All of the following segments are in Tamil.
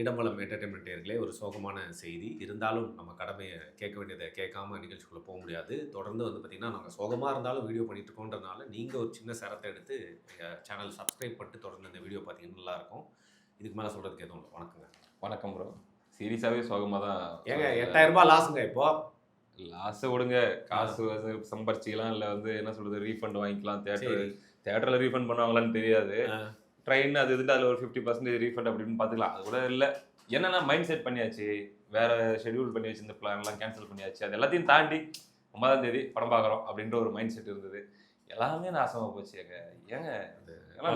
இடம்பலம் என்டர்டைன்மெண்ட் நேயர்களே, ஒரு சோகமான செய்தி. இருந்தாலும் நம்ம கடமைய கேட்க வேண்டியத கேட்காம நிகழ்ச்சிக்குள்ள போ முடியாது. தொடர்ந்து வந்து பார்த்தீங்கன்னா, நாங்க சோகமா இருந்தாலும் வீடியோ பண்ணிட்டு இருக்கோன்றதுனால, நீங்க ஒரு சின்ன சிரத்த எடுத்து எங்க சேனல் சப்ஸ்கிரைப் பண்ணிட்டு தொடர்ந்து இந்த வீடியோ பார்த்தீங்கன்னா நல்லாயிருக்கும். இதுக்கு மேல சொல்றதுக்கு எதுவும் இல்ல. வணக்கங்க. வணக்கம் ப்ரோ. சீரியஸாவே சோகமா தான். ஏங்க ரூ. 8000 லாஸுங்க இப்போ. லாஸ விடுங்க. காசு சம்பாரிச்சிக்கலாம். இல்ல வந்து என்ன சொல்றது, ரீஃபண்ட் வாங்கிக்கலாம். சரி. தியேட்டர்ல ரீஃபண்ட் பண்ணுவாங்களான்னு தெரியாது. ஆ. ட்ரெயின் அது இதுன்னு அதில் ஒரு 50% ரீஃபண்ட் அப்படின்னு பார்த்துக்கலாம். அது கூட இல்லை. என்னன்னா மைண்ட் செட் பண்ணியாச்சு. வேற ஷெட்யூல் பண்ணி வச்சு இந்த பிளான்லாம் கேன்சல் பண்ணியாச்சு. அது எல்லாத்தையும் தாண்டி 9ஆம் தேதி படம் பார்க்குறோம் அப்படின்ற ஒரு மைண்ட் செட் இருந்தது. எல்லாமே நாசமா போச்சு. ஏங்க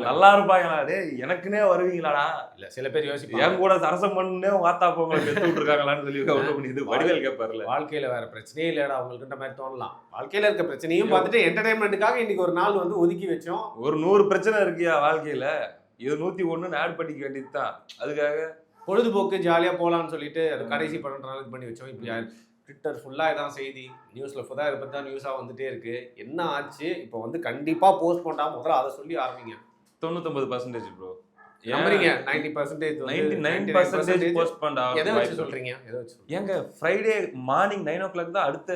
நல்லா இருப்பாங்களா? டேய் எனக்குன்னே வருவீங்களாடா? இல்ல சில பேர் யோசிப்பாங்க, என் கூட சரசம் பண்ணே வாத்தா போங்களை பெற்று விட்டுருக்காங்களான்னு சொல்லி ஒன்றும் பண்ணிது வடிவேல் கேட்பார்ல. வாழ்க்கையில வேற பிரச்சனையே இல்லடா அவங்களுக்குன்ற மாதிரி தோணலாம். வாழ்க்கையில இருக்க பிரச்சனையும் பார்த்துட்டு என்டர்டைன்மெண்ட்டுக்காக இன்னைக்கு ஒரு நாள் வந்து ஒதுக்கி வச்சோம். ஒரு 100 பிரச்சனை இருக்கியா வாழ்க்கையில, இது 101 ஆட் பண்ணிக்க வேண்டியது தான். அதுக்காக பொழுதுபோக்கு ஜாலியா போலான்னு சொல்லிட்டு அது கடைசி படம்ன்றனால இது பண்ணி வச்சோம். இப்படி ட்விட்டர் ஃபுல்லா இதான் செய்தி, நியூஸ்ல ஃபுல்லா இதை பத்தி தான் நியூஸா வந்துட்டே இருக்கு. என்ன ஆச்சு? இப்போ வந்து கண்டிப்பா போஸ்ட் பண்ணாம முதல்ல அதை சொல்லி ஆரம்பிங்க. 99% ப்ரோ. நம்புறீங்க 90% 99% போஸ்ட் பண்ணா எதை வச்சு சொல்றீங்க? எதை வச்சு? ஏங்க ஃப்ரைடே மார்னிங் 9 o'clock தான் அடுத்த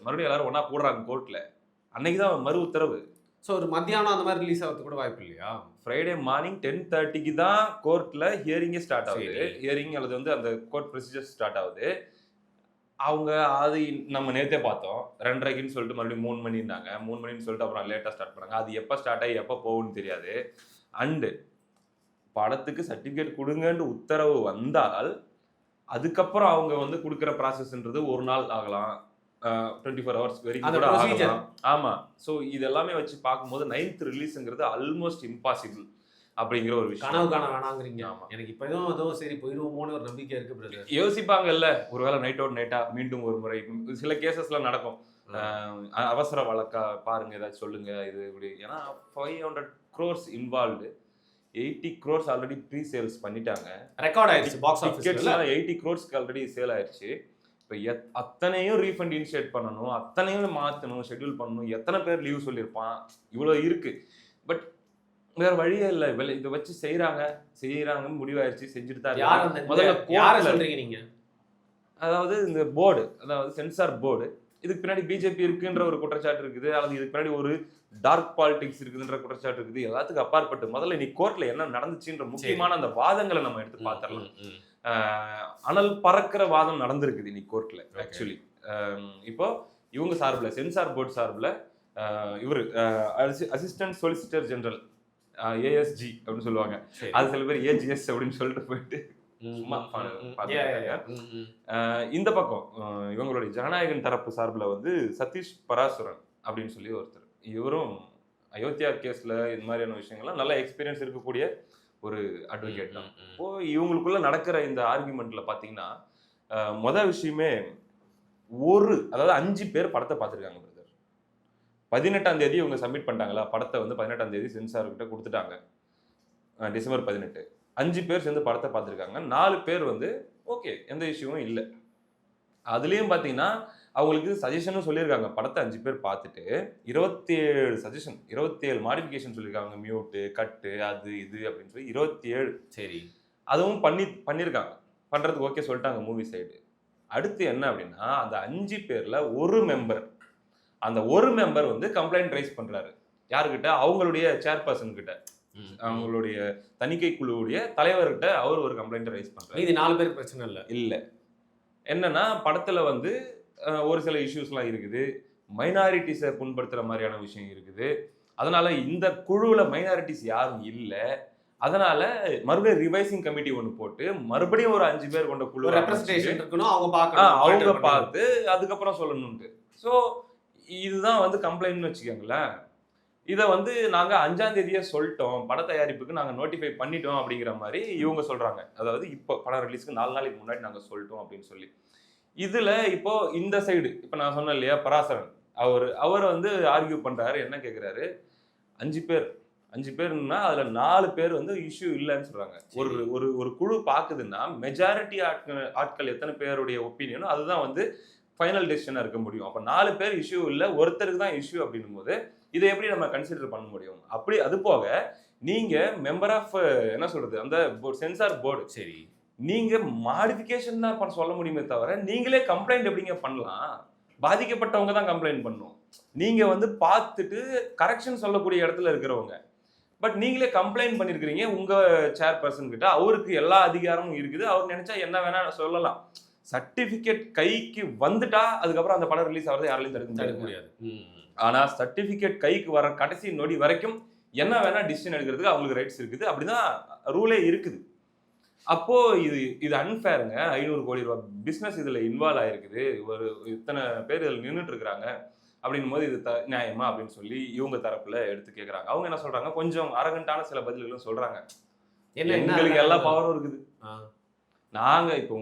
மறுபடியும் எல்லாரும் ஒண்ணா போடுறாங்க கோர்ட்ல. அன்னைக்கு தான் மறு உத்தரவு. ஸோ ஒரு மத்தியானம் அந்த மாதிரி ரிலீஸ் ஆகிறதுக்கு கூட வாய்ப்பு இல்லையா? ஃப்ரைடே மார்னிங் 10:30க்கு தான் கோர்ட்ல ஹியரிங்கே ஸ்டார்ட் ஆகுது. ஹியரிங் அல்லது வந்து அந்த கோர்ட் ப்ரொசீஜர் ஸ்டார்ட் ஆகுது. அவங்க அது நம்ம நேற்றே பார்த்தோம். 2:30க்குன்னு சொல்லிட்டு மறுபடியும் 3 மணின்னாங்க. 3 மணின்னு சொல்லிட்டு அப்புறம் லேட்டாக ஸ்டார்ட் பண்ணாங்க. அது எப்போ ஸ்டார்ட் ஆகி எப்போ போகும்னு தெரியாது. அண்டு படத்துக்கு சர்டிஃபிகேட் கொடுங்கன்னு உத்தரவு வந்தால் அதுக்கப்புறம் அவங்க வந்து கொடுக்குற ப்ராசஸ்ன்றது ஒரு நாள் ஆகலாம், 24 hours வரைக்கும் கூட ஆகலாம். ஆமாம். ஸோ இது எல்லாமே வச்சு பார்க்கும்போது 9th ரிலீஸுங்கிறது ஆல்மோஸ்ட் இம்பாசிபிள் அப்படிங்கிற ஒரு விஷயம். கனவு காண வேணாங்கிறீங்க. எனக்கு இப்போ எதுவும் சரி போயிடுவோமோன்னு ஒரு நம்பிக்கை இருக்கு பிரதர். யோசிப்பாங்கல்ல, ஒருவேளை நைட்டா மீண்டும் ஒரு முறை சில கேசஸ்லாம் நடக்கும். அவசர வழக்கா பாருங்க, ஏதாச்சும் சொல்லுங்க இது இப்படி. ஏன்னா 500 crores involved. 80 crores already pre sales பண்ணிட்டாங்க. ரெக்கார்ட் ஆயிடுச்சு பாக்ஸ் ஆஃபீஸ்ல. 80 crores ஆல்ரெடி சேல் ஆயிடுச்சு. இப்போ அத்தனையும் ரீஃபண்ட் இனிஷியேட் பண்ணணும், அத்தனையும் மாற்றணும், ஷெட்யூல் பண்ணணும். எத்தனை பேர் லீவ் சொல்லியிருப்பான்? இவ்வளோ இருக்கு. பட் வேற வழியே இல்லை. இதை வச்சு செய்யறாங்க முடிவாயிருச்சு, செஞ்சுட்டு தான். முதல்ல சொல்றீங்க நீங்க, அதாவது இந்த போர்டு, அதாவது சென்சார் போர்டு, இதுக்கு பின்னாடி பிஜேபி இருக்குன்ற ஒரு குற்றச்சாட்டு இருக்குது, அல்லது இதுக்கு பின்னாடி ஒரு டார்க் பாலிடிக்ஸ் இருக்குதுன்ற குற்றச்சாட்டு இருக்குது. எல்லாத்துக்கும் அப்பாற்பட்டு முதல்ல நீ கோர்ட்ல என்ன நடந்துச்சுன்ற முக்கியமான அந்த வாதங்களை நம்ம எடுத்து பார்த்துடலாம். அனல் பறக்கிற வாதம் நடந்திருக்குது இன்னைக்கு கோர்ட்ல. ஆக்சுவலி இப்போ இவங்க சார்பில், சென்சார் போர்டு சார்பில் இவர் அசிஸ்டன்ட் சொலிசிட்டர் ஜெனரல் ஏஎஸ்ஜி அப்படின்னு சொல்லுவாங்க. அது சில பேர் ஏஜிஎஸ் அப்படின்னு சொல்லிட்டு போயிட்டு இந்த பக்கம் இவங்களுடைய ஜனநாயகன் தரப்பு சார்பில் வந்து சதீஷ் பராசுரன் அப்படின்னு சொல்லி ஒருத்தர். இவரும் அயோத்தியா கேஸ்ல இந்த மாதிரியான விஷயங்கள்லாம் நல்ல எக்ஸ்பீரியன்ஸ் இருக்கக்கூடிய ஒரு அட்வொகேட் தான். இப்போ இவங்களுக்குள்ள நடக்கிற இந்த ஆர்குமெண்ட்ல பாத்தீங்கன்னா மொதல் விஷயமே அதாவது 5 பேர் படத்தை பார்த்துருக்காங்க. 18ஆம் தேதி இவங்க சப்மிட் பண்ணிட்டாங்களா படத்தை வந்து 18ஆம் தேதி சென்சார்கிட்ட கொடுத்துட்டாங்க. டிசம்பர் 18 5 பேர் சேர்ந்து படத்தை பார்த்துருக்காங்க. 4 பேர் வந்து ஓகே, எந்த இஷ்யூவும் இல்லை. அதுலேயும் பார்த்தீங்கன்னா அவங்களுக்கு சஜஷனும் சொல்லியிருக்காங்க. படத்தை 5 பேர் பார்த்துட்டு 27 சஜஷன், 27 மாடிஃபிகேஷன் சொல்லியிருக்காங்க. மியூட்டு, கட்டு, அது இது அப்படின்னு சொல்லி 27. சரி, அதுவும் பண்ணியிருக்காங்க. பண்ணுறதுக்கு ஓகே சொல்லிட்டாங்க மூவி சைடு. அடுத்து என்ன அப்படின்னா, அந்த 5 பேரில் ஒரு மெம்பர், அந்த ஒரு மெம்பர் வந்து கம்ப்ளைண்ட் ரைஸ் பண்றாரு. யாருக்கிட்ட? அவங்களுடைய சேர்பர்சன் கிட்ட, அவங்களுடைய தணிக்கை குழுவுடைய தலைவர்கிட்ட அவர் ஒரு கம்ப்ளைண்ட் ரைஸ் பண்றாரு. இது 4 பேருக்கு பிரச்சனை இல்ல. என்னன்னா படத்துல வந்து ஒரு சில இஷ்யூஸ்லாம் இருக்குது, மைனாரிட்டிஸை புண்படுத்துற மாதிரியான விஷயம் இருக்குது. அதனால இந்த குழுவுல மைனாரிட்டிஸ் யாரும் இல்லை. அதனால மறுபடியும் ரிவைசிங் கமிட்டி ஒன்று போட்டு மறுபடியும் ஒரு 5 பேர் கொண்ட குழு ரெப்ரசன்டேஷன் இருக்கணும். அவங்க பார்த்து அதுக்கப்புறம் சொல்லணும்ட்டு. ஸோ இதுதான் வந்து கம்ப்ளைண்ட்னு வச்சுக்கோங்களேன். இதை வந்து நாங்கள் 5ஆம் தேதியே சொல்லிட்டோம், பட தயாரிப்புக்கு நாங்கள் நோட்டிஃபை பண்ணிட்டோம் அப்படிங்கிற மாதிரி இவங்க சொல்கிறாங்க. அதாவது இப்போ படம் ரிலீஸ்க்கு 4 நாளைக்கு முன்னாடி நாங்கள் சொல்லிட்டோம் அப்படின்னு சொல்லி. இதில் இப்போ இந்த சைடு, இப்போ நான் சொன்னேன் இல்லையா, பராசரன் அவர் வந்து ஆர்கியூ பண்ணுறாரு. என்ன கேட்குறாரு? 5 பேர்னா அதில் 4 பேர் வந்து இஷ்யூ இல்லைன்னு சொல்கிறாங்க. ஒரு குழு பார்க்குதுன்னா மெஜாரிட்டி ஆட்கள் எத்தனை பேருடைய ஒப்பீனியனோ அதுதான் வந்து ஃபைனல் டெசிஷனாக இருக்க முடியும். அப்போ 4 பேர் இஷ்யூ இல்லை, ஒருத்தருக்கு தான் இஷ்யூ அப்படின்னும் போது இதை எப்படி நம்ம கன்சிடர் பண்ண முடியும்? அப்படி அது போக நீங்க மெம்பர் ஆஃப் என்ன சொல்றது, அந்த சென்சார் போர்டு, சரி, நீங்க மாடிஃபிகேஷன் தான் சொல்ல முடியுமே தவிர நீங்களே கம்ப்ளைண்ட் எப்படிங்க பண்ணலாம்? பாதிக்கப்பட்டவங்க தான் கம்ப்ளைண்ட் பண்ணணும். நீங்க வந்து பார்த்துட்டு கரெக்ஷன் சொல்லக்கூடிய இடத்துல இருக்கிறவங்க. பட் நீங்களே கம்ப்ளைண்ட் பண்ணிருக்கீங்க உங்க சேர்பர்சன் கிட்ட. அவருக்கு எல்லா அதிகாரமும் இருக்குது. அவர் நினைச்சா என்ன வேணா சொல்லலாம். சர்டிபிகேட் கைக்கு வந்துட்டா அதுக்கப்புறம் அந்த படம் ரிலீஸ் ஆகிறது யாராலையும் தடுக்க முடியாது. ஆனா சர்டிபிகேட் கைக்கு வர கடைசி நொடி வரைக்கும் என்ன வேணா டிசிஷன் எடுக்கிறதுக்கு அவங்களுக்கு ரைட்ஸ் இருக்குது. அப்படிதான் ரூலே இருக்குது. அப்போ இது அன்ஃபேருங்க. 500 கோடி ரூபாய் பிசினஸ் இதுல இன்வால்வ் ஆயிருக்குது. ஒரு இத்தனை பேர் இதுல நின்றுட்டு இருக்கிறாங்க. அப்படின்னும் போது இது நியாயமா அப்படின்னு சொல்லி இவங்க தரப்புல எடுத்து கேட்கறாங்க. அவங்க என்ன சொல்றாங்க, கொஞ்சம் அரகண்டான சில பதில்களும் சொல்றாங்க. எங்களுக்கு எல்லா பவரும் இருக்குது. நாங்க இப்போ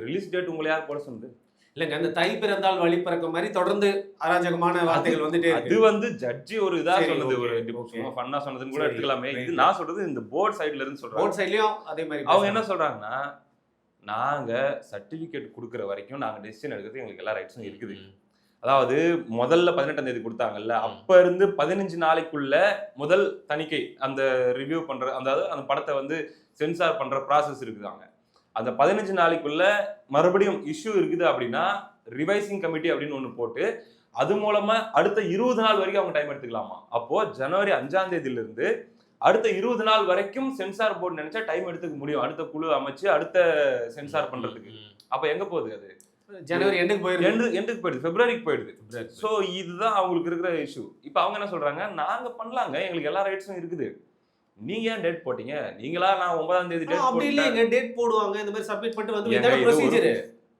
ரிலீஸ் டேட் உங்களை யார் போட சொன்னது? இல்லங்க, அந்த தை பிறந்தால் வழி பிறக்க மாதிரி தொடர்ந்து அராஜகமான வார்த்தைகள் வந்துட்டே இருக்கு. அது வந்து ஜட்ஜி ஒரு இதா சொன்னது, ஒரு சும்மா ஃபன்னா சொன்னதுன்னு கூட எடுத்துக்கலாமே. இது நான் சொல்றது இந்த போர்ட் சைடுல இருந்து சொல்றேன். போர்ட் சைடுலயும் அதே மாதிரி அவங்க என்ன சொல்றாங்கன்னா, நாங்க சர்டிபிகேட் கொடுக்குற வரைக்கும் நாங்க டெசிஷன் எடுக்கிறது எங்களுக்கு எல்லா ரைட்ஸும் இருக்குது. அதாவது முதல்ல 18ஆம் தேதி கொடுத்தாங்கல்ல, அப்ப இருந்து 15 நாளைக்குள்ள முதல் தணிக்கை அந்த ரிவ்யூ பண்ற, அதாவது அந்த படத்தை வந்து சென்சார் பண்ற ப்ராசஸ் இருக்குதாங்க. அந்த 15 நாளைக்குள்ள மறுபடியும் இஷ்யூ இருக்குது அப்படின்னா ரிவைசிங் கமிட்டி அப்படின்னு ஒன்று போட்டு அது மூலமா அடுத்த 20 நாள் வரைக்கும் அவங்க டைம் எடுத்துக்கலாமா. அப்போ ஜனவரி 5ஆம் தேதியில இருந்து அடுத்த 20 நாள் வரைக்கும் சென்சார் போர்டு நினைச்சா டைம் எடுத்துக்க முடியும். அடுத்த குழு அமைச்சு அடுத்த சென்சார் பண்றதுக்கு. அப்ப எங்க போகுது? அது ஜனவரி எண்டுக்கு போயிடுது, பிப்ரவரிக்கு போயிடுது. ஸோ இதுதான் அவங்களுக்கு இருக்கிற இஷ்யூ. இப்போ அவங்க என்ன சொல்றாங்க, நாங்க பண்ணலாங்க, எங்களுக்கு எல்லா ரைட்ஸும் இருக்குது, நீங்க ஏன் டேட் போட்டீங்க? நீங்களா நான் 9ஆம் தேதி டேட் அப்படி இல்லைங்க, டேட் போடுவாங்க, இந்த மாதிரி சப்மிட் பண்ணிட்டு வந்து இதான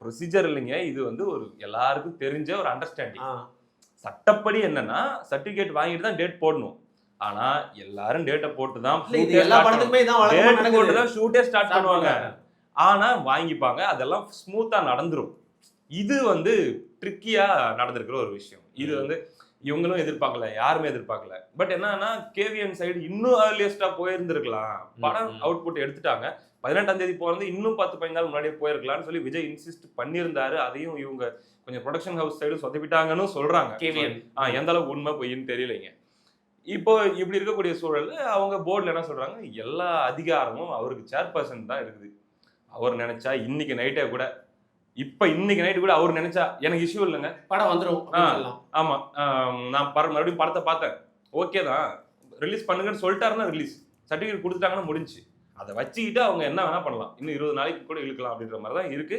ப்ரொசீஜர் இல்லைங்க. இது வந்து ஒரு எல்லாருக்கும் தெரிஞ்ச ஒரு அண்டர்ஸ்டாண்டிங். சட்டப்படி என்னன்னா சர்டிபிகேட் வாங்கிட்டு தான் டேட் போடணும். ஆனா எல்லாரும் டேட்டை போட்டு தான் எல்லா படத்துக்குமே இதான் வழக்கமா போட்டு தான் ஷூட்டே ஸ்டார்ட் பண்ணுவாங்க. ஆனா வாங்கிப்பாங்க, அதெல்லாம் ஸ்மூத்தா நடந்துரும். இது வந்து ட்ரிக்கியா நடந்திருக்கிற ஒரு விஷயம். இது வந்து இவங்களும் எதிர்பார்க்கல, யாருமே எதிர்பார்க்கல. பட் என்னன்னா கேவிஎன் சைடு இன்னும் ஏர்லியஸ்டா போயிருந்திருக்கலாம். படம் அவுட்புட் எடுத்துட்டாங்க. 18ஆம் தேதி போறது இன்னும் 10-15 நாள் முன்னாடியே போயிருக்கலாம்னு சொல்லி விஜய் இன்சிஸ்ட் பண்ணியிருந்தாரு. அதையும் இவங்க கொஞ்சம் ப்ரொடக்ஷன் ஹவுஸ் சைடு சொதப்பிட்டாங்கன்னு சொல்றாங்க. எந்த அளவுக்கு உண்மை பொய்ன்னு தெரியலைங்க. இப்போ இப்படி இருக்கக்கூடிய சூழல்ல அவங்க போர்டில் என்ன சொல்றாங்க, எல்லா அதிகாரமும் அவருக்கு சேர்பர்சன் தான் இருக்குது. அவர் நினைச்சா இன்னைக்கு நைட்டே கூட, இன்னைக்கு நைட்டு கூட அவர் நினைச்சா எனக்கு இஷ்யூ இல்லைங்க, படம் வந்துடும். ஆமா, நான் மறுபடியும் படத்தை பார்த்தேன், ஓகே தான், ரிலீஸ் பண்ணுங்கன்னு சொல்லிட்டாருன்னா ரிலீஸ், சர்டிஃபிகேட் கொடுத்துட்டாங்கன்னா முடிஞ்சு. அதை வச்சுக்கிட்டு அவங்க என்ன வேணா பண்ணலாம், இன்னும் 20 நாளைக்கு கூட இழுக்கலாம் அப்படின்ற மாதிரி தான் இருக்கு.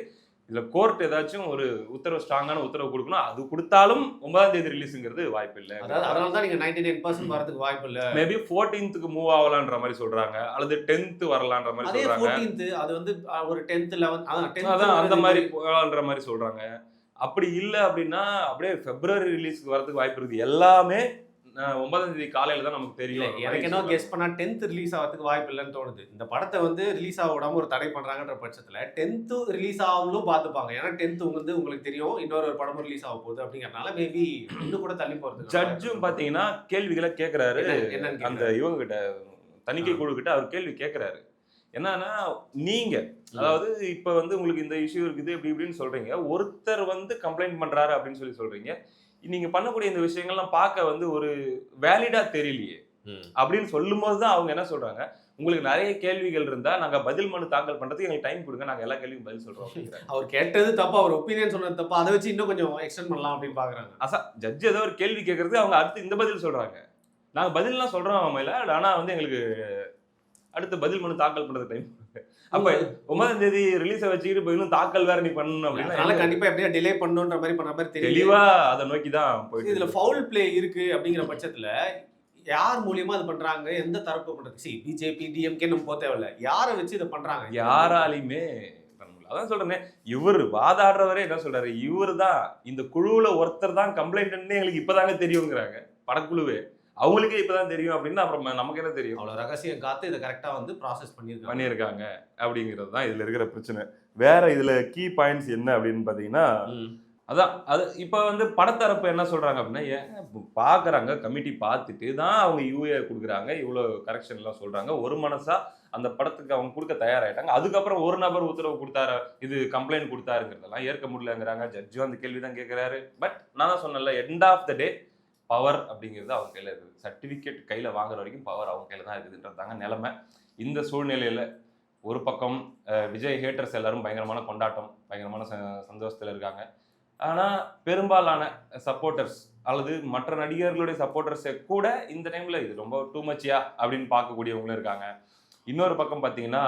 இதுல கோர்ட் ஏதாச்சும் ஒரு உத்தரவு, ஸ்ட்ராங்கான உத்தரவு கொடுக்கணும். அது கொடுத்தாலும் 9ஆம் தேதி ரிலீஸ்ங்கிறது வாய்ப்பு இல்லை. அதனால தான் நீங்க 99% வரதுக்கு வாய்ப்பு இல்லை. மேபி 14th மூவ் ஆகலான்ற மாதிரி சொல்றாங்க, அல்லது 10th வரலான்ற மாதிரி சொல்றாங்க. 14th அது வந்து ஒரு 10th 11 அதான் அந்த மாதிரி போகலான்ற மாதிரி சொல்றாங்க. அப்படி இல்லை அப்படின்னா அப்படியே பிப்ரவரி ரிலீஸ்க்கு வரதுக்கு வாய்ப்பு இருக்குது. எல்லாமே 9ஆம் தேதி காலையில தான் நமக்கு தெரியும். எனக்கு என்ன கெஸ் பண்ணா 10th ரிலீஸ் ஆகிறதுக்கு வாய்ப்பு இல்லைன்னு தோணுது. இந்த படத்தை வந்து ரிலீஸ் ஆக விடாம ஒரு தடை பண்றாங்கன்ற பட்சத்துல 10th ரிலீஸ் ஆகலும் பார்த்துப்பாங்க. ஏன்னா 10th வந்து உங்களுக்கு தெரியும் இன்னொரு படமும் ரிலீஸ் ஆக போகுது அப்படிங்கறதுனால மேபி இன்னும் கூட தள்ளி போறது. ஜட்ஜும் பாத்தீங்கன்னா கேள்விகளை கேட்கிறாரு. அந்த இவங்க கிட்ட, தணிக்கை குழு கிட்ட அவர் கேள்வி கேட்கிறாரு. என்னன்னா, நீங்க அதாவது இப்ப வந்து உங்களுக்கு இந்த இஷ்யூ இருக்குது இப்படி இப்படின்னு சொல்றீங்க, ஒருத்தர் வந்து கம்ப்ளைண்ட் பண்றாரு அப்படின்னு சொல்றீங்க, நீங்க பண்ணக்கூடிய இந்த விஷயங்கள்லாம் பார்க்க வந்து ஒரு வேலிடா தெரியலையே அப்படின்னு சொல்லும் போதுதான் அவங்க என்ன சொல்றாங்க, உங்களுக்கு நிறைய கேள்விகள் இருந்தா நாங்க பதில் மனு தாக்கல் பண்றதுக்கு எங்களுக்கு டைம் கொடுங்க, நாங்க எல்லா கேள்வியும் பதில் சொல்றோம். அவர் கேட்டது தப்பு, அவர் ஒப்பீனியன் சொன்னது தப்பு, அதை வச்சு இன்னும் கொஞ்சம் எக்ஸ்டெண்ட் பண்ணலாம் அப்படின்னு பாக்குறாங்க. ஜட்ஜ் ஏதோ ஒரு கேள்வி கேட்கறது, அவங்க அடுத்து இந்த பதில் சொல்றாங்க, நாங்க பதில்லாம் சொல்றோம் அவங்கள, ஆனா வந்து எங்களுக்கு அடுத்த பதில் மனு தாக்கல் பண்றது டைம். அப்ப 9ஆம் தேதி ரிலீஸை வச்சுக்கிட்டு இன்னும் தாக்கல் வேற நீ பண்ணணும் அப்படின்னா கண்டிப்பா எப்படியா டிலே பண்ணணுன்ற மாதிரி பண்ண மாதிரி தெரியும். தெளிவா அதை நோக்கி தான் போயிட்டு. இதுல ஃபவுல் பிளே இருக்கு அப்படிங்கிற பட்சத்துல யார் மூலியமா அது பண்றாங்க, எந்த தரப்பு பண்றது? பிஜேபி டிஎம்கே நம்ம போக தேவையில்ல, யாரை வச்சு இதை பண்றாங்க? யாராலையுமே பண்ண முடியல. அதான் சொல்றேன், இவர் வாதாடுறவரே என்ன சொல்றாரு, இவர் தான் இந்த குழுவுல ஒருத்தர் தான் கம்ப்ளைண்ட்னு எங்களுக்கு இப்பதாங்க தெரியுங்கிறாங்க. படக்குழுவே அவங்களுக்கே இப்பதான் தெரியும் அப்படின்னா அப்புறம் நமக்கு என்ன தெரியும்? அவ்வளவு ரகசியம் காத்து இதை கரெக்டா வந்து ப்ராசஸ் பண்ணியிருக்காங்க அப்படிங்கிறது தான் இதுல இருக்கிற பிரச்சனை. வேற இதுல கீ பாயிண்ட்ஸ் என்ன அப்படின்னு பாத்தீங்கன்னா, அதான் அது இப்ப வந்து படத்தரப்பு என்ன சொல்றாங்க அப்படின்னா, பாக்குறாங்க கமிட்டி பார்த்துட்டு தான் அவங்க யூஏ கொடுக்குறாங்க, இவ்வளவு கரெக்ஷன் எல்லாம் சொல்றாங்க, ஒரு மனசா அந்த படத்துக்கு அவங்க கொடுக்க தயாராயிட்டாங்க. அதுக்கப்புறம் ஒரு நபர் உத்தரவு கொடுத்தாரு, இது கம்ப்ளைண்ட் கொடுத்தாருங்கிறதெல்லாம் ஏற்க முடியலங்கிறாங்க. ஜட்ஜும் அந்த கேள்விதான் கேட்கிறாரு. பட் நான் தான் சொன்னேன்ல, end of the day power அப்படிங்கிறது அவங்க கையில இருக்குது. சர்டிபிகேட் கையில வாங்குற வரைக்கும் பவர் அவங்க கையில தான் இருக்குதுன்றதாங்க நிலைமை. இந்த சூழ்நிலையில ஒரு பக்கம் விஜய் ஹேட்டர்ஸ் எல்லாரும் பயங்கரமான கொண்டாட்டம், பயங்கரமான சந்தோஷத்துல இருக்காங்க. ஆனா பெரும்பாலான சப்போர்ட்டர்ஸ் அல்லது மற்ற நடிகர்களுடைய சப்போர்ட்டர்ஸை கூட இந்த டைம்ல இது ரொம்ப டூ மச்சியா அப்படின்னு பார்க்கக்கூடியவங்களும் இருக்காங்க. இன்னொரு பக்கம் பார்த்தீங்கன்னா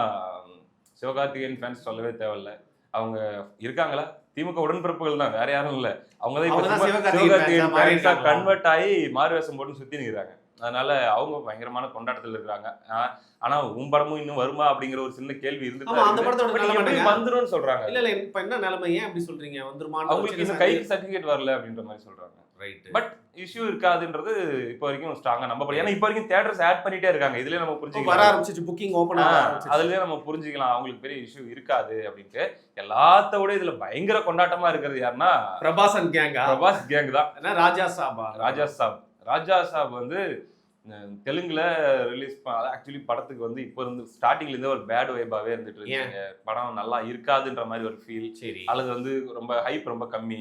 சிவகார்த்திகேயன் ஃபேன்ஸ் சொல்லவே தேவையில்ல. அவங்க இருக்காங்களா, திமுக உடன்பிறப்புகள் தான், வேற யாரும் இல்லை. அவங்க தான் இப்போ சிவகார்த்திகேயன் ஃபேன்ஸா கன்வெர்ட் ஆகி மாறு வேஷம் போட்டு சுத்தி நிற்கிறாங்க. அதனால அவங்க பயங்கரமான கொண்டாட்டத்தில் இருக்கிறாங்க. ஆனா படமும் இன்னும் வருமா அப்படிங்கிற ஒரு சின்ன கேள்வி இருந்துட்டு வந்துரும் சொல்றாங்க. இல்ல இப்ப என்ன நிலைமை, ஏன் அப்படி சொல்றீங்க? வந்துருமா? அவங்களுக்கு இன்னும் கைக்கு சர்டிபிகேட் வரல அப்படின்ற மாதிரி சொல்றாங்க. ரைட். பட் இஷ்யூ இருக்காதுன்றது இப்போ வரைக்கும் ஸ்ட்ராங்கா நம்பப்படும். ஏன்னா இப்போ வரைக்கும் தியேட்டர்ஸ் ஆட் பண்ணிட்டே இருக்காங்க. இதுலயே நம்ம புரிஞ்சுக்கலாம், வர ஆரம்பிச்சிச்சு, புக்கிங் ஓபன் ஆக ஆரம்பிச்சிச்சு. அதுலயே நம்ம புரிஞ்சுக்கலாம் அவங்களுக்கு பெரிய இஷ்யூ இருக்காது அப்படின்ட்டு. எல்லாத்த விட இதுல பயங்கர கொண்டாட்டமா இருக்கிறது யாருன்னா பிரபாஸ் அண்ட் கேங்கா? பிரபாஸ் கேங் தான். ராஜா சாபா? ராஜா சாப் வந்து தெலுங்குல ரிலீஸ் ஆக்சுவலி படத்துக்கு வந்து இப்போ இருந்து ஸ்டார்டிங்ல இருந்தே ஒரு பேட் வைபாவே இருந்துட்டு இருக்காங்க. படம் நல்லா இருக்காதுன்ற மாதிரி ஒரு ஃபீல். சரி. அல்லது வந்து ரொம்ப ஹைப் ரொம்ப கம்மி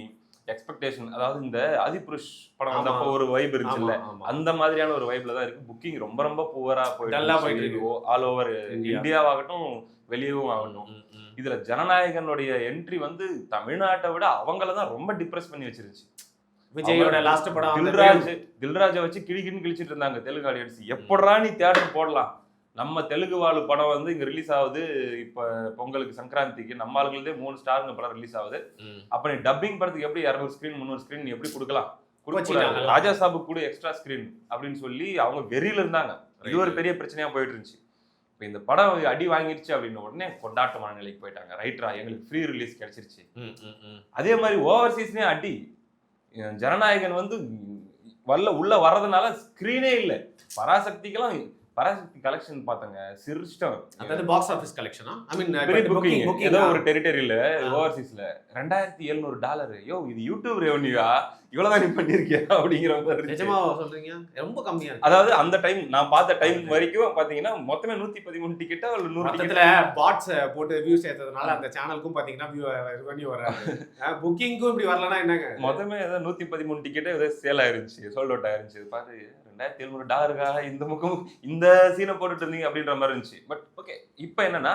எக்ஸ்பெக்டேஷன். அதாவது இந்த ஆதிபுருஷ் படம் வந்தப்போ ஒரு வைப் இருந்துச்சுல்ல, அந்த மாதிரியான ஒரு வைப்ல தான் இருக்கு. புக்கிங் ரொம்ப ரொம்ப புவரா போயிட்டு ஆல் ஓவர் இந்தியாவாகட்டும் வெளியவும் ஆகட்டும். இதுல ஜனநாயகனுடைய என்ட்ரி வந்து தமிழ்நாட்டை விட அவங்கள தான் ரொம்ப டிப்ரெஸ் பண்ணி வச்சிருச்சு. விஜயோட லாஸ்ட் படம் தில்ராஜை வச்சு கிழிக்கின்னு கிழிச்சிட்டு இருந்தாங்க தெலுங்கு ஆடியன்ஸ். எப்படா நீ தியேட்டர் போடலாம், நம்ம தெலுங்கு வாழ் படம் வந்து இங்க ரிலீஸ் ஆகுது இப்ப பொங்கலுக்கு சங்கராந்திக்கு, நம்ம ஆளுங்களே 3 ஸ்டாருங்க படம் ரிலீஸ் ஆகுது. அப்ப நீ டப்பிங் படத்துக்கு எப்படி 200 ஸ்கிரீன் 300 ஸ்கிரீன் எப்படி கொடுக்கலாம்? ராஜா சாபுக்கு கூட எக்ஸ்ட்ரா ஸ்கிரீன் அப்படின்னு சொல்லி அவங்க வெறியில இருந்தாங்க. இது ஒரு பெரிய பிரச்சனையா போயிட்டு இருந்துச்சு. இப்போ இந்த படம் அடி வாங்கிருச்சு அப்படின்னு உடனே கொண்டாட்டமான நிலைக்கு போயிட்டாங்க. ரைட்ரா, எங்களுக்கு ஃப்ரீ ரிலீஸ் கிடைச்சிருச்சு. அதே மாதிரி ஓவர்சீஸ்லயே அடி. ஜனநாயகன் வந்து உள்ள வர்றதுனால ஸ்கிரீனே இல்லை. பராசக்திக்கெல்லாம் பராசக்தி கலெக்ஷன் பார்த்தாங்க, சிரிச்சிட்டோம். அதாவது பாக்ஸ் ஆபீஸ் கலெக்ஷனா? ஐ மீன் புக்கிங் ஏதோ ஒரு டெரிட்டரியில ஓவர்சீஸ்ல $2700. யோ இது யூடியூப் ரெவன்யூவா, இவ்வளவுதான் நீ பண்ணிருக்கியா அப்படிங்கிற மாதிரி. நிஜமா சொல்றீங்க? ரொம்ப கம்மியா இருக்கு. அதாவது அந்த டைம் நான் பார்த்த டைம் வரைக்கும் பாத்தீங்கன்னா மொத்தமே 113 டிக்கெட்டா இல்ல 100 டிக்கெட்ல பாட்ஸ் போட்டு வியூஸ் ஏத்தறதுனால அந்த சேனலுக்கும் பாத்தீங்கன்னா ரெவன்யூ வராது. புக்கிங்க்கும் இப்படி வரலனா என்னங்க? மொத்தமே ஏதோ 113 டிக்கெட்டே ஏதோ சேல் ஆயிருச்சு, சோல்ட் அவுட் ஆயிருச்சு. பாரு $2700 இந்த முகம் இந்த சீனை போட்டுட்டு இருந்தீங்க அப்படின்ற மாதிரி இருந்துச்சு. பட் ஓகே, இப்போ என்னன்னா,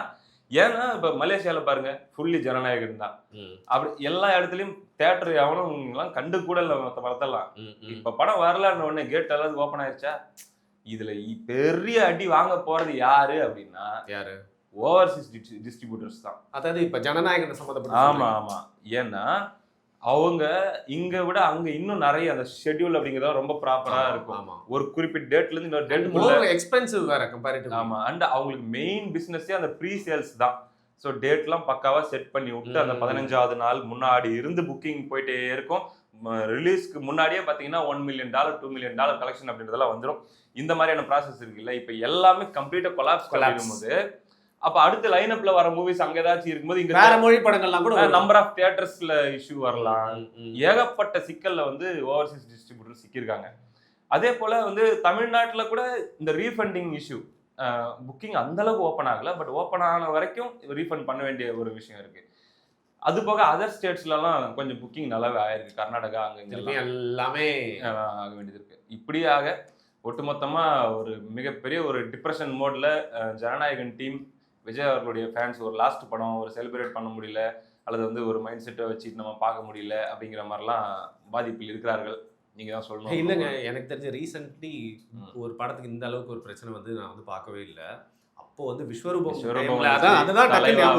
ஏன்னா இப்ப மலேசியால பாருங்க ஃபுல்லி ஜனநாயகன் தான். அப்படி எல்லா இடத்துலயும் தியேட்டர் எவனும் எல்லாம் கண்டு கூட இல்ல மத்த படத்தெல்லாம். இப்ப படம் வரலன்னு உடனே கேட் எல்லாம் ஓபன் ஆயிடுச்சா. இதுல பெரிய அடி வாங்க போறது யாரு அப்படின்னா ஓவர்சீஸ் டிஸ்ட்ரிபியூட்டர்ஸ் தான். அதாவது இப்ப ஜனநாயகன் சம்பந்தப்பட்ட. ஆமா ஆமா. ஏன்னா அவங்க இங்க விட அங்க இன்னும் நிறைய அந்த ஷெட்யூல் அப்படிங்கறது ரொம்ப ப்ராப்பரா இருக்கும். ஒரு குறிப்பிட்ட டேட்ல இருந்து இன்னொரு டேட் எக்ஸ்பென்சிவ் வேற கம்பேரிட்டிவ். ஆமா. அண்ட் அவங்களுக்கு மெயின் பிசினஸே அந்த ப்ரீ சேல்ஸ் தான். ஸோ டேட்லாம் பக்காவா செட் பண்ணி விட்டு அந்த 15வது நாள் முன்னாடி இருந்து புக்கிங் போயிட்டே இருக்கும். ரிலீஸ்க்கு முன்னாடியே பார்த்தீங்கன்னா $1 million $2 million கலெக்ஷன் அப்படின்றதெல்லாம் வந்துடும். இந்த மாதிரியான ப்ராசஸ் இருக்குல்ல, இப்போ எல்லாமே கம்ப்ளீட்டா கொலாப்ஸ் பண்ணும்போது அப்ப அடுத்த லைனப்ல வர மூவிஸ் அங்க ஏதாச்சும் இருக்கும்போது இங்க வேற மொழி படங்கள்லாம் கூட நம்பர் ஆஃப் தியேட்டர்ஸ்ல இஷ்யூ வரலாம். ஏகப்பட்ட சிக்கல்ல வந்து ஓவர்சீஸ் டிஸ்ட்ரிபியூட்டர் சிக்கியிருக்காங்க. அதே போல வந்து தமிழ்நாட்டுல கூட இந்த ரீஃபண்டிங் இஷ்யூ, புக்கிங் அந்த அளவுக்கு ஓப்பன் ஆகல, பட் ஓப்பன் ஆன வரைக்கும் ரீஃபண்ட் பண்ண வேண்டிய ஒரு விஷயம் இருக்கு. அது போக அதர் ஸ்டேட்ஸ்லாம் கொஞ்சம் புக்கிங் நல்லாவே ஆயிருக்கு. கர்நாடகா அங்க எல்லாமே ஆக வேண்டியது இருக்கு. இப்படியாக ஒட்டுமொத்தமா ஒரு மிகப்பெரிய ஒரு டிப்ரெஷன் மோட்ல ஜனநாயகன் டீம், விஜய் அவர்களுடைய ஃபேன்ஸ் ஒரு லாஸ்ட் படம் ஒரு செலிப்ரேட் பண்ண முடியல, அல்லது வந்து ஒரு மைண்ட் செட்டை வச்சு நம்ம பார்க்க முடியல அப்படிங்கிற மாதிரிலாம் பாதிப்பில் இருக்கிறார்கள். நீங்க தான் சொல்லணும். இல்லைங்க, எனக்கு தெரிஞ்ச ரீசென்ட்லி ஒரு படத்துக்கு இந்த அளவுக்கு ஒரு பிரச்சனை வந்து நான் வந்து பார்க்கவே இல்லை. அப்போ வந்து விஸ்வரூபம்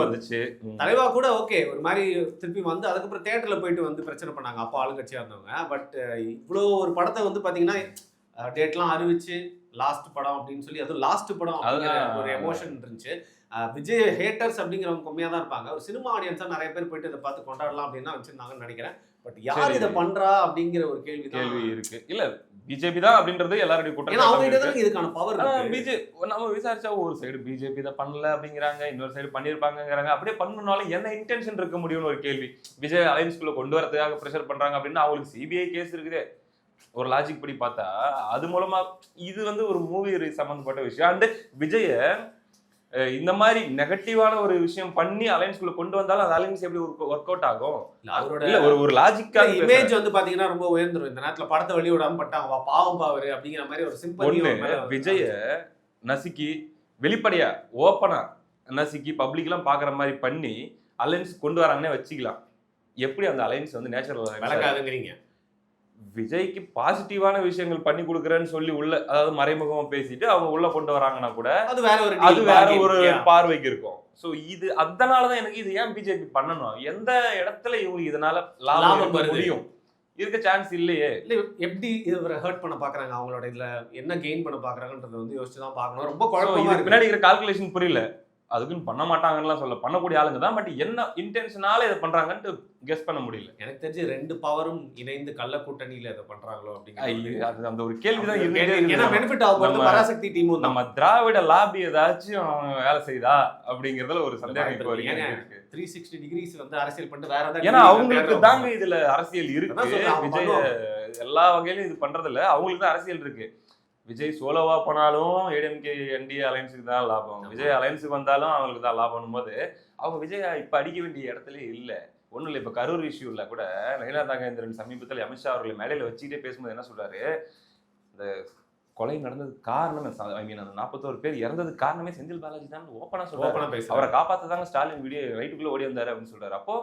வந்துச்சு. தலைவா கூட ஓகே ஒரு மாதிரி திருப்பி வந்து அதுக்கப்புறம் தியேட்டர்ல போயிட்டு வந்து பிரச்சனை பண்ணாங்க அப்போ ஆளுங்கட்சியா இருந்தவங்க. பட் இவ்வளோ ஒரு படத்தை வந்து பாத்தீங்கன்னா டேட்லாம் அறிவிச்சு லாஸ்ட் படம் அப்படின்னு சொல்லி, அதுவும் லாஸ்ட் படம் ஒரு எமோஷன் இருந்துச்சு. விஜய் ஹேட்டர்ஸ் அப்படிங்கிறவங்க கம்மியாக தான் இருப்பாங்க. ஒரு சினிமா ஆடியன்ஸாக நிறைய பேர் போயிட்டு இதை பார்த்து கொண்டாடலாம் அப்படின்னு வச்சிருந்தாங்கன்னு நினைக்கிறேன். பட் யார் இதை பண்றா அப்படிங்கிற ஒரு கேள்வி இருக்கு. இல்ல பிஜேபி தான் அப்படின்றது எல்லாருடைய குற்றம். அவங்க இதுக்கான பவர் நம்ம விசாரிச்சா ஒரு சைடு பிஜேபி இதை பண்ணல அப்படிங்கிறாங்க, இன்னொரு சைடு பண்ணிருப்பாங்கிறாங்க. அப்படியே பண்ணனாலும் என்ன இன்டென்ஷன் இருக்க முடியும்னு ஒரு கேள்வி. விஜய் அலைன்ஸ்குள்ள கொண்டு வரதுக்காக ப்ரெஷர் பண்றாங்க அப்படின்னா அவங்களுக்கு சிபிஐ கேஸ் இருக்குது. ஒரு லாஜிக் படி பார்த்தா அது மூலமா இது வந்து ஒரு மூவி சம்பந்தப்பட்ட விஷயம். அண்ட் விஜய இந்த மாதிரி நெகட்டிவான ஒரு விஷயம் பண்ணி அலைன்ஸ்குள்ள கொண்டு வந்தாலும் அது அலைன்ஸ் எப்படி ஒர்க் அவுட் ஆகும்? அவரோட ஒரு லாஜிக்கா இமேஜ் வந்து பாத்தீங்கன்னா ரொம்ப உயர்ந்துரும். இந்த நேரத்துல படத்தை வெளிய விடாம பட்டாங்க பாவம் பாவரு அப்படிங்கிற மாதிரி ஒரு சிம்பிள். விஜய நசுக்கி வெளிப்படையா ஓப்பனா நசுக்கி பப்ளிக்லாம் பார்க்குற மாதிரி பண்ணி அலைன்ஸ் கொண்டு வராங்கன்னே வச்சுக்கலாம். எப்படி அந்த அலைன்ஸ் வந்து நேச்சுரல் விளங்காதுங்கிறீங்க. விஜய்க்கு பாசிட்டிவான விஷயங்கள் பண்ணி கொடுக்குறேன்னு சொல்லி உள்ள, அதாவது மறைமுகமா பேசிட்டு அவங்க உள்ள கொண்டு வராங்கன்னா கூட அது வேற ஒரு அது வேற ஒரு பார்வைக்கு இருக்கும். சோ இது அதனாலதான் எனக்கு இது ஏன் பிஜேபி பண்ணணும், எந்த இடத்துல இவங்களுக்கு இதனால லாபம் வர முடியும், இருக்க சான்ஸ் இல்லையே. இல்ல எப்படி இவரை ஹர்ட் பண்ண பாக்குறாங்க, அவங்களோட இதுல என்ன கெயின் பண்ண பாக்குறாங்கன்றத வந்து யோசிச்சு தான் பார்க்கணும். ரொம்ப குழப்பமா இருக்கு. பின்னாடி இருக்கிற கால்குலேஷன் புரியல. அதுக்குன்னு பண்ண மாட்டாங்கன்னு சொல்ல, பண்ணக்கூடிய ஆளுங்க தான். பட் என்ன இன்டென்ஷனால இதை பண்றாங்கன்னு கெஸ் பண்ண முடியல. எனக்கு தெரிஞ்சு 2 பவரும் இணைந்து கள்ள கூட்டணியில இதை பண்றாங்களோ அப்படிங்கிற அந்த ஒரு கேள்விதான். ஏன்னா பெனிஃபிட் ஆகும் பராசக்தி டீம் நம்ம திராவிட லாபி ஏதாச்சும் வேலை செய்தா அப்படிங்கறதுல ஒரு சந்தேகம் இப்போ இருக்கு. 360 டிகிரிஸ் வந்து அரசியல் பண்ணிட்டு வேற ஏதாவது, ஏன்னா அவங்களுக்கு தாங்க இதுல அரசியல் இருக்கு. விஜய் எல்லா வகையிலும் இது பண்றதுல அவங்களுக்கு தான் அரசியல் இருக்கு. விஜய் சோலோவா போனாலும் ஏடிஎம்கே என்டிஏ அலையன்ஸுக்கு தான் லாபம், விஜய் அலையன்ஸுக்கு வந்தாலும் அவங்களுக்கு தான் லாபம் போது அவங்க விஜய் இப்ப அடிக்க வேண்டிய இடத்துல இல்ல. ஒன்றும் இல்லை, இப்போ கரூர் இஷ்யூல கூட நயினா நாகேந்திரன் சமீபத்தில் அமித்ஷா அவர்களை மேடையில் வச்சுக்கிட்டே பேசும்போது என்ன சொல்றாரு, இந்த கொலை நடந்ததுக்கு காரணம் ஐ மீன் அந்த 41 பேர் இறந்ததுக்கு காரணமே செந்தில் பாலாஜி தான் ஓப்பனா சொல்றாரு. அவரை காப்பாத்ததாங்க ஸ்டாலின் வீடியோ ரைட்டுக்குள்ள ஓடி வந்தாரு அப்படின்னு சொல்றாரு. அப்போ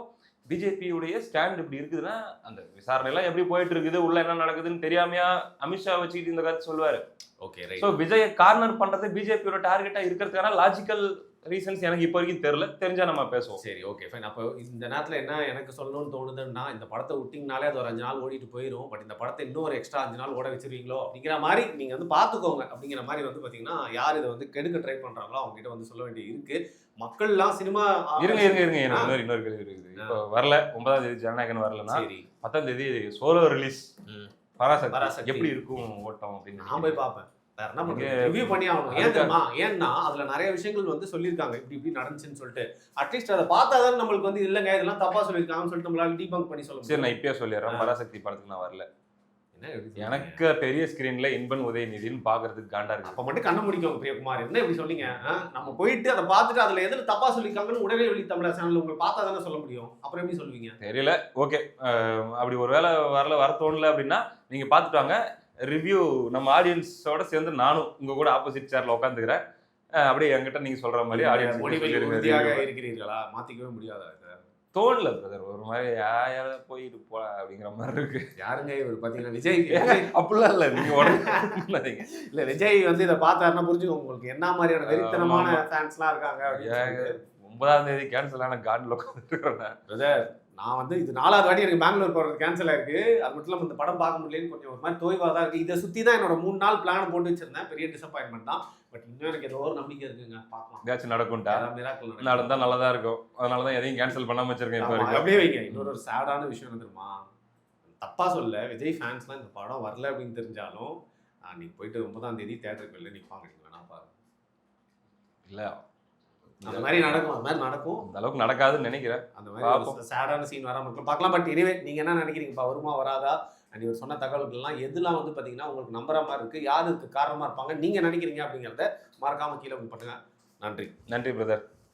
பிஜேபியுடைய ஸ்டாண்ட் இப்படி இருக்குதுன்னா அந்த விசாரணை எல்லாம் எப்படி போயிட்டு இருக்குது, உள்ள என்ன நடக்குதுன்னு தெரியாமையா அமித்ஷா வச்சுக்கிட்டு இந்த கருத்து சொல்லுவாரு. ஓகே, ஸோ விஜயை கார்னர் பண்றது பிஜேபியோட டார்கெட்டா இருக்கிறதுக்கான லாஜிக்கல் ரீசன்ஸ் எனக்கு இப்போ வரைக்கும் தெரியல. தெரிஞ்சா நம்ம பேசுவோம். சரி, ஓகே ஃபைன். அப்போ இந்த நேரத்தில் என்ன எனக்கு சொல்லணும்னு தோணுதுன்னா, இந்த படத்தை விட்டிங்கனாலே அது ஒரு 5 நாள் ஓடிட்டு போயிடும். பட் இந்த படத்தை இன்னும் ஒரு எக்ஸ்ட்ரா 5 நாள் ஓட வச்சிருவீங்களோ அப்படிங்கிற மாதிரி நீங்க வந்து பார்த்துக்கோங்க அப்படிங்கிற மாதிரி வந்து பார்த்தீங்கன்னா, யார் இதை வந்து கெடுக்க ட்ரை பண்றாங்களோ அவங்க கிட்ட வந்து சொல்ல வேண்டியது இருக்கு. மக்கள்லாம் சினிமா இருங்க இன்னொரு கேள்வி இருக்குது. இப்போ வரல 9ஆம் தேதி ஜனநாயகன் வரலன்னா 10ஆம் தேதி சோலோ ரிலீஸ் பராசக்தி எப்படி இருக்கும் ஓட்டம் அப்படின்னு நான் போய் பார்ப்பேன். வேற என்ன பண்ணுங்க, ரிவ்யூ பண்ணி ஆகணும். ஏன் தெரியுமா? ஏன்னா அதுல நிறைய விஷயங்கள் வந்து சொல்லியிருக்காங்க இப்படி இப்படி நடந்துச்சுன்னு சொல்லிட்டு. அட்லீஸ்ட் அதை பார்த்தாதான் நம்மளுக்கு வந்து இல்லைங்க இதெல்லாம் தப்பா சொல்லியிருக்காங்கன்னு சொல்லிட்டு நம்மளால டீபங்க் பண்ணி சொல்ல முடியும். சரி, நான் இப்பயே சொல்லிடுறேன், பராசக்தி படத்துக்கு நான் வரல. எனக்கு பெரிய ஸ்கிரீன்ல இன்பன் உதயநிதினு பாக்குறதுக்கு காண்டா இருக்கு. அப்ப மட்டும் கண்ண முடிக்கும் பிரியகுமார், என்ன இப்படி சொன்னீங்க? நம்ம போயிட்டு அதை பார்த்துட்டு அதுல எதுல தப்பா சொல்லியிருக்காங்கன்னு உடனே வெளி தமிழா சேனல்ல உங்களுக்கு பார்த்தா தானே சொல்ல முடியும். அப்புறம் எப்படி சொல்லுவீங்க? தெரியல. ஓகே, அப்படி ஒரு வேளை வர தோணல அப்படின்னா நீங்க பாத்துட்டு வாங்க. ரிவ்யூ நம்ம ஆடியன்ஸோட சேர்ந்து நானும் உங்க கூட ஆப்போசிட் சேர்ல உட்காந்துக்கிறேன். அப்படியே என்கிட்ட நீங்க சொல்ற மாதிரி ஆடியன்ஸ் இருக்கிறீர்களா? மாத்திக்கவே முடியாதா? தோணல பிரதர், ஒரு மாதிரி யார போயிட்டு போல அப்படிங்கிற மாதிரி இருக்கு. யாருங்க இவர் பாத்தீங்கன்னா விஜய் அப்படிலாம் இல்ல, நீங்க உடனே இல்ல விஜய் வந்து இதை பார்த்தாருன்னா புரிஞ்சுக்கோங்க உங்களுக்கு என்ன மாதிரியான வெறித்தனமான ஃபேன்ஸ்லாம் இருக்காங்க. 9ஆம் தேதி கேன்சல் ஆன கார்டில் உட்காந்துருக்கிறேன் பிரதர். நான் வந்து இது 4வது வாட்டி எனக்கு பெங்களூர் போகிறது கேன்சல் ஆயிருக்கு. அது மட்டும் இல்லாமல் இந்த படம் பார்க்க முடியலன்னு கொஞ்சம் ஒரு மாதிரி தோய்வாக தான் இருக்குது. இதை சுற்றி தான் என்னோட 3 நாள் பிளான் போட்டு வச்சிருந்தேன். பெரிய டிசப்பாயின்மெண்ட் தான். பட் இன்னும் எனக்கு ஏதோ ஒரு நம்பிக்கை இருக்குங்க, பார்க்கலாம். ஏதாச்சும் நடக்கும்டா, நடந்தால் நல்லதாக இருக்கும். அதனால தான் எதையும் கேன்சல் பண்ணாமல் வச்சிருக்கேன். இப்போ அப்படியே வைங்க. இன்னொரு சேடான விஷயம் என்ன தெரியுமா? தப்பாக சொல்ல, விஜய் ஃபேன்ஸ்லாம் இந்த படம் வரல அப்படின்னு தெரிஞ்சாலும் நீங்கள் போயிட்டு 9ஆம் தேதி தேட்டருக்கு வெளில நிற்பாங்க. நீங்கள் வேணா பாருங்க. இல்லை அந்த மாதிரி நடக்கும், அது மாதிரி நடக்கும். அந்த அளவுக்கு நடக்காதுன்னு நினைக்கிறேன். அந்த மாதிரி சேடான சீன் வராமல் இருக்கலாம், பார்க்கலாம். பட் எனிவே நீங்கள் என்ன நினைக்கிறீங்கப்பா, வருமா வராதா? இவர் சொன்ன தகவல்கள்லாம் எதுலாம் வந்து பார்த்தீங்கன்னா உங்களுக்கு நம்புற மாதிரி இருக்குது, யாருக்கு காரணமாக இருப்பாங்க நீங்கள் நினைக்கிறீங்க அப்படிங்கிறத மறக்காமல் கீழே பண்ணுங்க. நன்றி. நன்றி பிரதர்.